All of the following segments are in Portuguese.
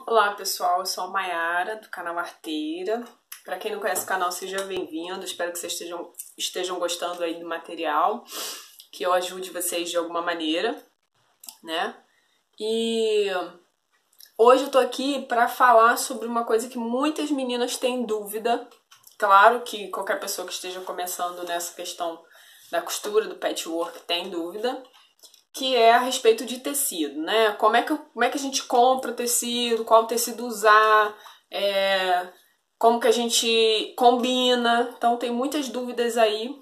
Olá pessoal, eu sou a Mayara do canal Arteira. Para quem não conhece o canal, seja bem-vindo. Espero que vocês estejam gostando aí do material, que eu ajude vocês de alguma maneira, né? E hoje eu tô aqui para falar sobre uma coisa que muitas meninas têm dúvida. Claro que qualquer pessoa que esteja começando nessa questão da costura, do patchwork, tem dúvida, que é a respeito de tecido, né? Como é que a gente compra tecido, qual tecido usar, como que a gente combina. Então tem muitas dúvidas aí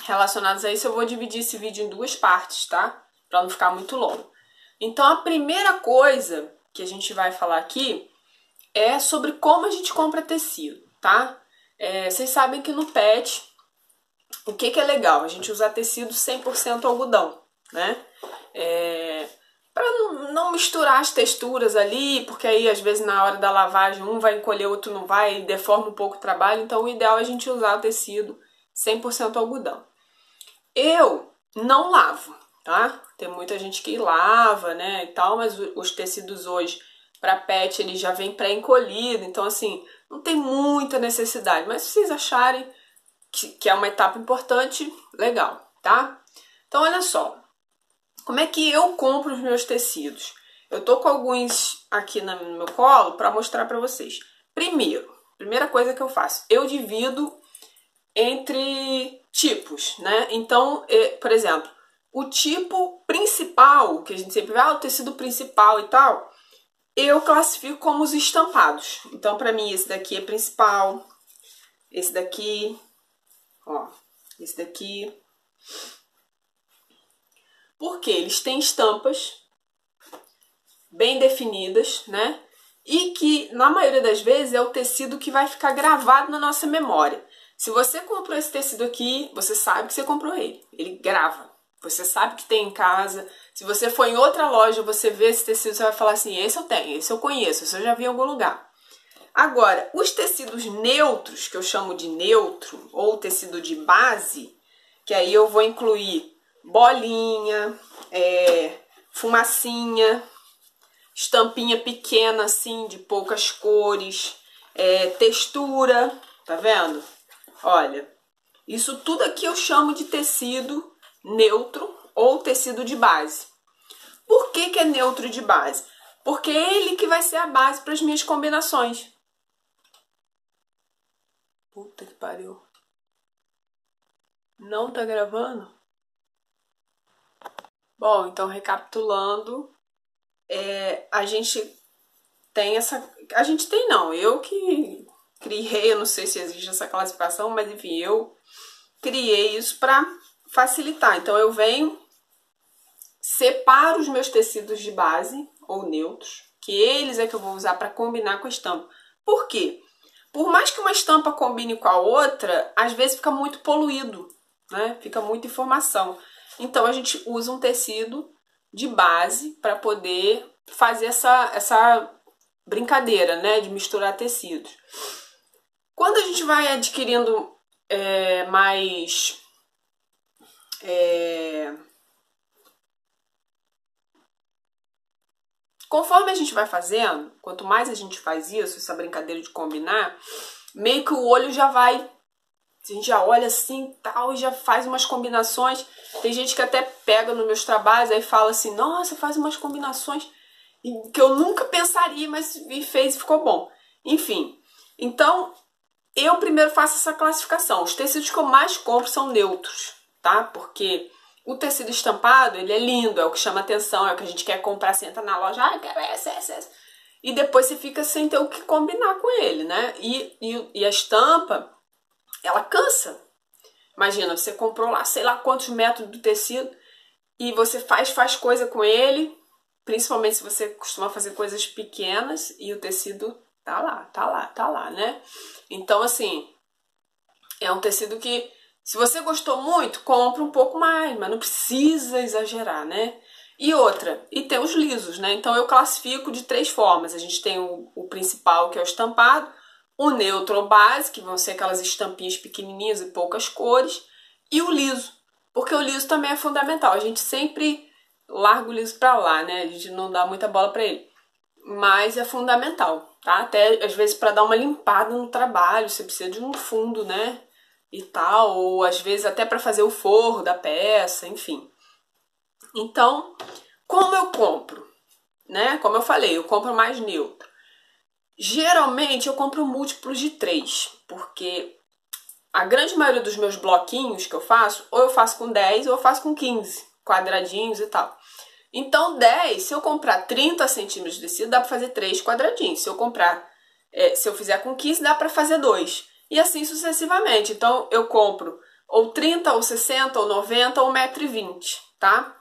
relacionadas a isso. Eu vou dividir esse vídeo em duas partes, tá? Para não ficar muito longo. Então a primeira coisa que a gente vai falar aqui é sobre como a gente compra tecido, tá? Vocês sabem que no pet, o que é legal? A gente usar tecido 100% algodão, né? Para não misturar as texturas ali, porque aí às vezes na hora da lavagem um vai encolher, outro não vai, e deforma um pouco o trabalho. Então o ideal é a gente usar o tecido 100% algodão. Eu não lavo, tá? Tem muita gente que lava, né, e tal, mas os tecidos hoje para pet ele já vem pré-encolhido, então assim, não tem muita necessidade, mas se vocês acharem que é uma etapa importante, legal, tá? Então olha só, como é que eu compro os meus tecidos? Eu tô com alguns aqui no meu colo para mostrar para vocês. Primeira coisa que eu faço, eu divido entre tipos, né? Então, por exemplo, o tipo principal, que a gente sempre vê, o tecido principal e tal, eu classifico como os estampados. Então, para mim, esse daqui é principal, esse daqui, ó, esse daqui. Porque eles têm estampas bem definidas, né? E que, na maioria das vezes, é o tecido que vai ficar gravado na nossa memória. Se você comprou esse tecido aqui, você sabe que você comprou ele. Ele grava. Você sabe que tem em casa. Se você for em outra loja, você vê esse tecido, você vai falar assim, esse eu tenho, esse eu conheço, esse eu já vi em algum lugar. Agora, os tecidos neutros, que eu chamo de neutro, ou tecido de base, que aí eu vou incluir bolinha, fumacinha, estampinha pequena assim, de poucas cores, textura, tá vendo? Olha, isso tudo aqui eu chamo de tecido neutro ou tecido de base. Por que é neutro de base? Porque é ele que vai ser a base para as minhas combinações. Puta que pariu. Não tá gravando? Bom, então recapitulando, a gente tem essa... A gente tem não, eu que criei, eu não sei se existe essa classificação, mas enfim, eu criei isso para facilitar. Então eu venho, separo os meus tecidos de base ou neutros, que eles é que eu vou usar para combinar com a estampa. Por quê? Por mais que uma estampa combine com a outra, às vezes fica muito poluído, né? Fica muita informação. Então a gente usa um tecido de base para poder fazer essa brincadeira, né? De misturar tecidos. Quando a gente vai adquirindo mais... Conforme a gente vai fazendo, quanto mais a gente faz isso, essa brincadeira de combinar, meio que o olho já vai... A gente já olha assim tal e já faz umas combinações. Tem gente que até pega nos meus trabalhos e fala assim, nossa, faz umas combinações que eu nunca pensaria, mas fez e ficou bom. Enfim, então eu primeiro faço essa classificação. Os tecidos que eu mais compro são neutros, tá? Porque o tecido estampado, ele é lindo, é o que chama atenção, é o que a gente quer comprar, você entra na loja, ah, quero essa. E depois você fica sem ter o que combinar com ele, né? E a estampa, ela cansa. Imagina, você comprou lá, sei lá quantos metros do tecido e você faz coisa com ele, principalmente se você costuma fazer coisas pequenas e o tecido tá lá, né? Então, assim, é um tecido que, se você gostou muito, compra um pouco mais, mas não precisa exagerar, né? E outra, e tem os lisos, né? Então eu classifico de 3 formas. A gente tem o principal, que é o estampado, o neutro ou base, que vão ser aquelas estampinhas pequenininhas e poucas cores, e o liso, porque o liso também é fundamental. A gente sempre larga o liso pra lá, né? A gente não dá muita bola pra ele. mas é fundamental, tá? Até às vezes para dar uma limpada no trabalho, você precisa de um fundo, né? E tal, ou às vezes até para fazer o forro da peça, enfim. Então, como eu compro, né? Como eu falei, eu compro mais neutro. Geralmente eu compro múltiplos de 3, porque a grande maioria dos meus bloquinhos que eu faço, ou eu faço com 10 ou eu faço com 15 quadradinhos e tal. Então 10, se eu comprar 30 centímetros de tecido, dá para fazer 3 quadradinhos. Se eu comprar, se eu fizer com 15, dá para fazer 2. E assim sucessivamente. Então eu compro ou 30, ou 60, ou 90, ou 1,20 m, tá?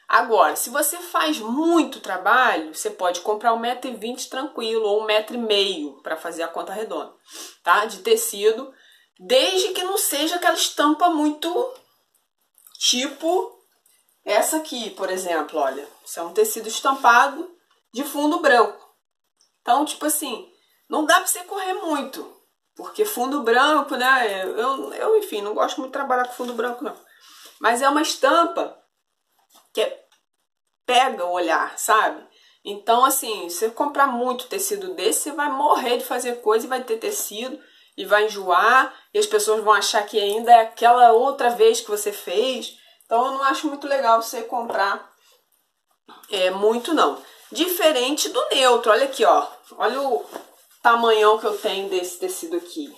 Agora, se você faz muito trabalho, você pode comprar 1,20 m tranquilo, ou 1,5 m para fazer a conta redonda, tá? De tecido, desde que não seja aquela estampa muito tipo essa aqui, por exemplo, olha. Isso é um tecido estampado de fundo branco. Então, tipo assim, não dá pra você correr muito, porque fundo branco, né? Eu enfim, não gosto muito de trabalhar com fundo branco, não. Mas é uma estampa que pega o olhar, sabe? Então, assim, se você comprar muito tecido desse, você vai morrer de fazer coisa e vai ter tecido e vai enjoar, e as pessoas vão achar que ainda é aquela outra vez que você fez. Então, eu não acho muito legal você comprar muito, não. Diferente do neutro, olha aqui, ó. Olha o tamanhão que eu tenho desse tecido aqui,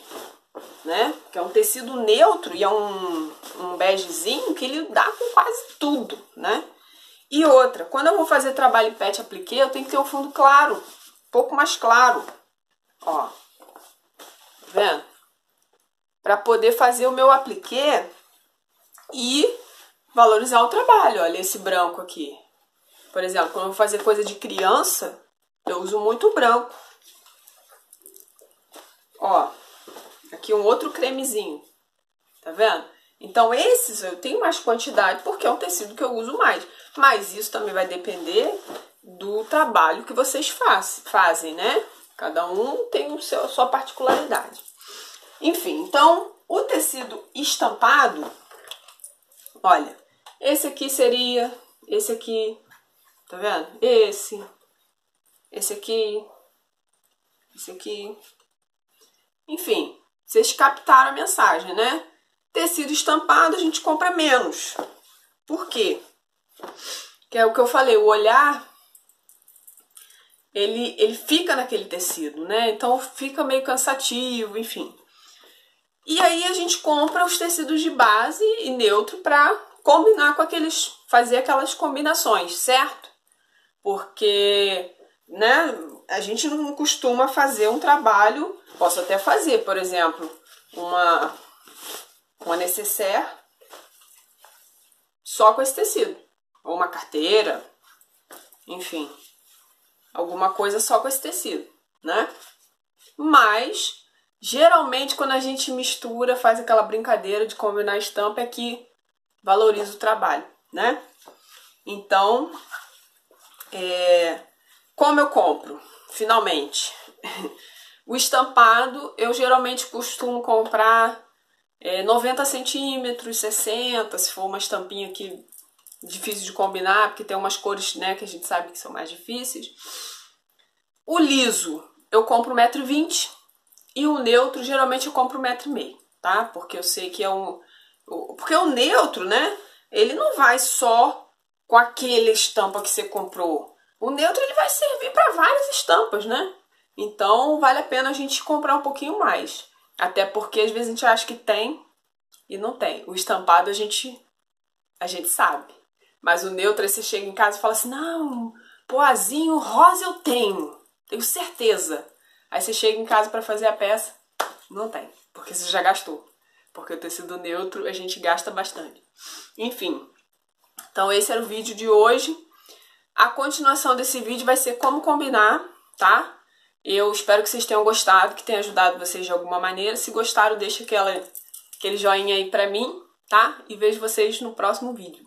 né? Que é um tecido neutro e é um begezinho que ele dá com quase tudo, né? E outra, quando eu vou fazer trabalho pet appliqué, eu tenho que ter o fundo claro, um pouco mais claro, ó. Tá vendo? Para poder fazer o meu appliqué e valorizar o trabalho. Olha esse branco aqui. Por exemplo, quando eu vou fazer coisa de criança, eu uso muito branco. Ó, aqui um outro cremezinho, tá vendo? Então esses eu tenho mais quantidade porque é um tecido que eu uso mais. Mas isso também vai depender do trabalho que vocês fazem, né? Cada um tem a sua particularidade. Enfim, então o tecido estampado, olha, esse aqui seria, esse aqui, tá vendo? Esse aqui, esse aqui. Enfim, vocês captaram a mensagem, né? Tecido estampado a gente compra menos. Por quê? Que é o que eu falei, o olhar, ele fica naquele tecido, né? Então fica meio cansativo, enfim. E aí a gente compra os tecidos de base e neutro para combinar com aqueles, fazer aquelas combinações, certo? Porque, né, a gente não costuma fazer um trabalho, posso até fazer, por exemplo, uma nécessaire só com esse tecido, ou uma carteira, enfim, alguma coisa só com esse tecido, né? Mas geralmente quando a gente mistura, faz aquela brincadeira de combinar estampa, é que valoriza o trabalho, né? Então, como eu compro? Finalmente, o estampado eu geralmente costumo comprar 90 centímetros, 60, se for uma estampinha que difícil de combinar, porque tem umas cores, né, que a gente sabe que são mais difíceis. O liso eu compro 1,20 m e o neutro geralmente eu compro 1,5 m, tá? Porque eu sei que porque o neutro, né, ele não vai só com aquela estampa que você comprou. O neutro ele vai servir para várias estampas, né? Então vale a pena a gente comprar um pouquinho mais. Até porque às vezes a gente acha que tem e não tem. O estampado a gente sabe. Mas o neutro, aí você chega em casa e fala assim, não, poazinho rosa eu tenho certeza. Aí você chega em casa para fazer a peça, não tem, porque você já gastou. Porque o tecido neutro a gente gasta bastante. Enfim, então esse era o vídeo de hoje. A continuação desse vídeo vai ser como combinar, tá? Eu espero que vocês tenham gostado, que tenha ajudado vocês de alguma maneira. Se gostaram, deixa aquele joinha aí pra mim, tá? E vejo vocês no próximo vídeo.